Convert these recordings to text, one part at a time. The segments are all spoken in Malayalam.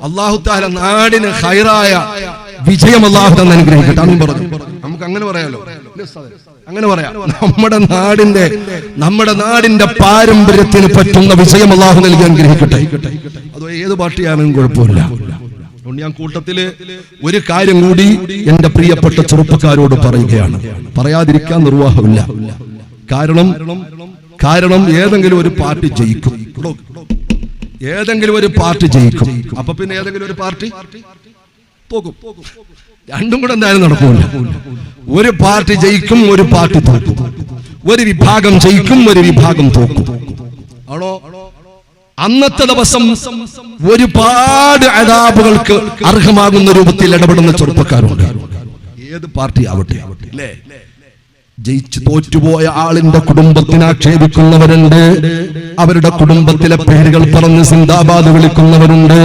അല്ലാഹു തആല നാടിന് ഖൈറായ വിജയം അല്ലാഹു തആല അനുഗ്രഹിക്കട്ടെ. അന്ന് പറഞ്ഞു നമുക്ക് അങ്ങനെ പറയാലോ, അങ്ങനെ പറയാം. നമ്മുടെ നാടിന്റെ പാരമ്പര്യത്തിന് പറ്റുന്ന വിജയം അല്ലാഹു നൽകി അനുഗ്രഹിക്കട്ടെ. അത് ഏത് പാർട്ടിയാണെങ്കിലും കുഴപ്പമില്ല. ഞാൻ കൂട്ടത്തില് ഒരു കാര്യം കൂടി എന്റെ പ്രിയപ്പെട്ട ചെറുപ്പക്കാരോട് പറയുകയാണ്, പറയാതിരിക്കാൻ നിർവാഹമില്ല. കാരണം ഏതെങ്കിലും ഒരു പാർട്ടി ജയിക്കും, അപ്പൊ പിന്നെ ഏതെങ്കിലും ഒരു പാർട്ടി തോക്കും. രണ്ടും കൂടെ എന്തായാലും നടക്കൂല. ഒരു പാർട്ടി ജയിക്കും, ഒരു പാർട്ടി തോക്കും. ഒരു വിഭാഗം ജയിക്കും, ഒരു വിഭാഗം തോക്കും. ആണോ? അന്നത്തെ ദിവസം ഒരുപാട് അദാബുകൾക്ക് അർഹമാകുന്ന രൂപത്തിൽ ഇടപെടുന്ന ചെറുപ്പക്കാരുണ്ട്. ഏത് പാർട്ടി ആവട്ടെ അല്ലേ? ജയിച്ചു തോറ്റുപോയ ആളിന്റെ കുടുംബത്തിനെ ആക്ഷേപിക്കുന്നവരുണ്ട്, അവരുടെ കുടുംബത്തിലെ പേരുകൾ പറഞ്ഞ് സിന്ദാബാദ് വിളിക്കുന്നവരുണ്ട്,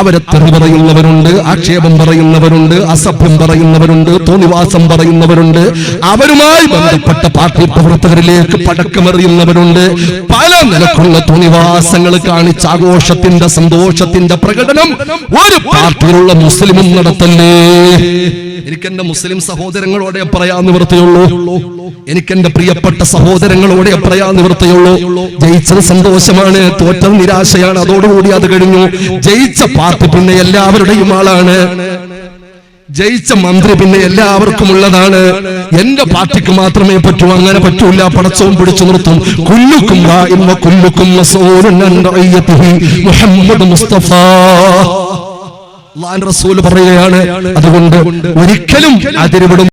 അവരെ തെറി പറയുന്നവരുണ്ട്, ആക്ഷേപം പറയുന്നവരുണ്ട്, അസഭ്യം പറയുന്നവരുണ്ട്, തോന്നിവാസം പറയുന്നവരുണ്ട്, അവരുമായി ബന്ധപ്പെട്ട പാർട്ടി പ്രവർത്തകരിലേക്ക് പടക്കമെറിയുന്നവരുണ്ട്. പല നിലക്കുള്ള തോന്നിവാസങ്ങൾ കാണിച്ച് ആഘോഷത്തിന്റെ സന്തോഷത്തിന്റെ പ്രകടനം ഒരു പാർട്ടിയിലുള്ള മുസ്ലിമും നടത്തല്ലേ. എനിക്കെന്റെ മുസ്ലിം സഹോദരങ്ങളോടെ പറയാൻ നിവൃത്തിയുള്ളൂ, എനിക്കെന്റെ പ്രിയപ്പെട്ട സഹോദരങ്ങളോടെ പറയാൻ നിവൃത്തിയുള്ളൂ. ജയിച്ചത് സന്തോഷമാണ്, തോറ്റത് നിരാശയാണ്. അതോടുകൂടി അത് കഴിഞ്ഞു. ജയിച്ച പാർട്ടി പിന്നെ എല്ലാവരുടെയും ആളാണ്, ജയിച്ച മന്ത്രി പിന്നെ എല്ലാവർക്കും ഉള്ളതാണ്. എന്റെ പാർട്ടിക്ക് മാത്രമേ പറ്റൂ, അങ്ങനെ പറ്റൂല. പടച്ചവും പിടിച്ചു നിർത്തും. കുല്ലുക്കും റാഇൻ വ കുല്ലുക്കും മസ്ഊലുൻ അൻ റഇയതിഹി മുഹമ്മദ് മുസ്തഫ അല്ലാഹുവിന്റെ റസൂൽ പറയുകയാണ്. അതുകൊണ്ട് ഒരിക്കലും അതിരുവിടും